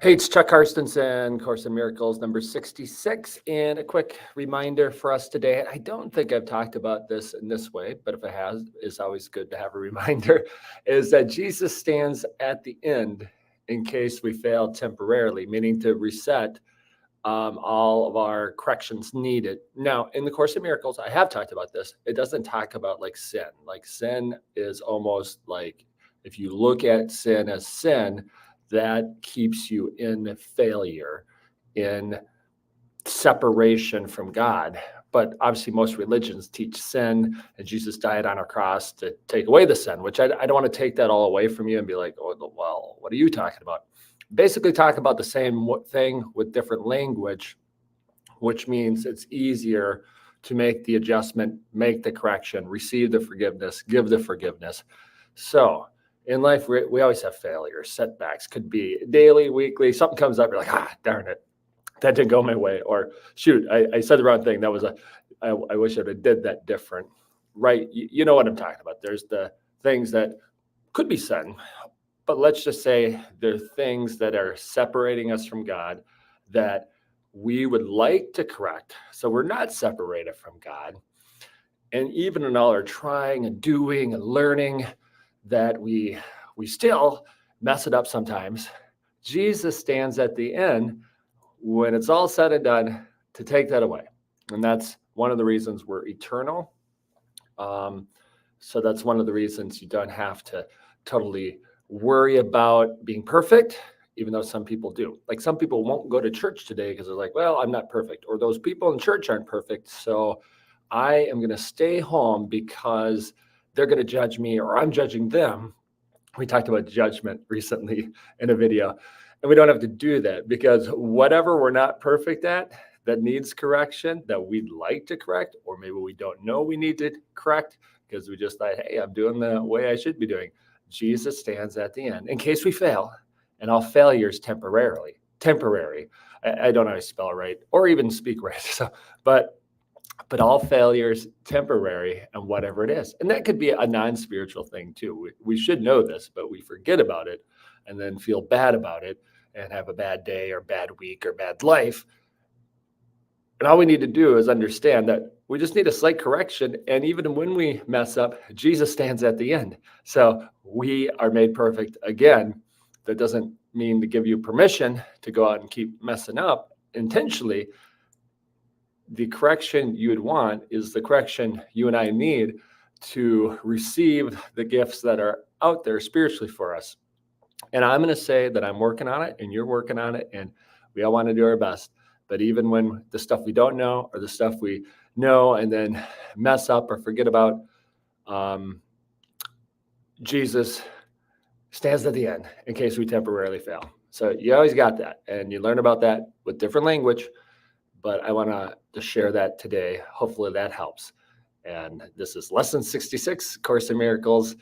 Hey, it's Chuck Karstensen, Course in Miracles, number 66. And a quick reminder for us today. I don't think I've talked about this in this way, but if it has, it's always good to have a reminder, is that Jesus stands at the end in case we fail temporarily, meaning to reset all of our corrections needed. Now, in the Course in Miracles, I have talked about this. It doesn't talk about like sin. Like sin is almost like if you look at sin as sin, that keeps you in failure, in separation from God. But obviously, most religions teach sin, and Jesus died on a cross to take away the sin, which I don't want to take that all away from you and be like, oh, well, what are you talking about? Basically, talk about the same thing with different language, which means it's easier to make the adjustment, make the correction, receive the forgiveness, give the forgiveness. So, in life, we always have failures, setbacks, could be daily, weekly. Something comes up, you're like, darn it, that didn't go my way. Or shoot, I said the wrong thing. I wish I would have did that different. Right? You know what I'm talking about. There's the things that could be sin, but let's just say there are things that are separating us from God that we would like to correct. So we're not separated from God. And even in all our trying and doing and learning, that we still mess it up sometimes. Jesus stands at the end when it's all said and done to take that away. And that's one of the reasons we're eternal. So that's one of the reasons you don't have to totally worry about being perfect, even though some people do. Like some people won't go to church today because they're like, well, I'm not perfect. Or those people in church aren't perfect. So I am going to stay home because they're going to judge me or I'm judging them. We talked about judgment recently in a video, and we don't have to do that because whatever we're not perfect at that needs correction, that we'd like to correct, or maybe we don't know we need to correct because we just thought, hey, I'm doing the way I should be doing. Jesus stands at the end in case we fail, and all failure is temporary. I don't always spell right or even speak right. So, but all failure is temporary and whatever it is. And that could be a non-spiritual thing too. We should know this, but we forget about it and then feel bad about it and have a bad day or bad week or bad life. And all we need to do is understand that we just need a slight correction. And even when we mess up, Jesus stands at the end. So we are made perfect again. That doesn't mean to give you permission to go out and keep messing up intentionally. The correction you would want is the correction you and I need to receive the gifts that are out there spiritually for us. And I'm going to say that I'm working on it and you're working on it, and we all want to do our best. But even when the stuff we don't know or the stuff we know and then mess up or forget about, Jesus stands at the end in case we temporarily fail. So you always got that, and you learn about that with different language. But I want to share that today. Hopefully that helps. And this is lesson 66, Course in Miracles.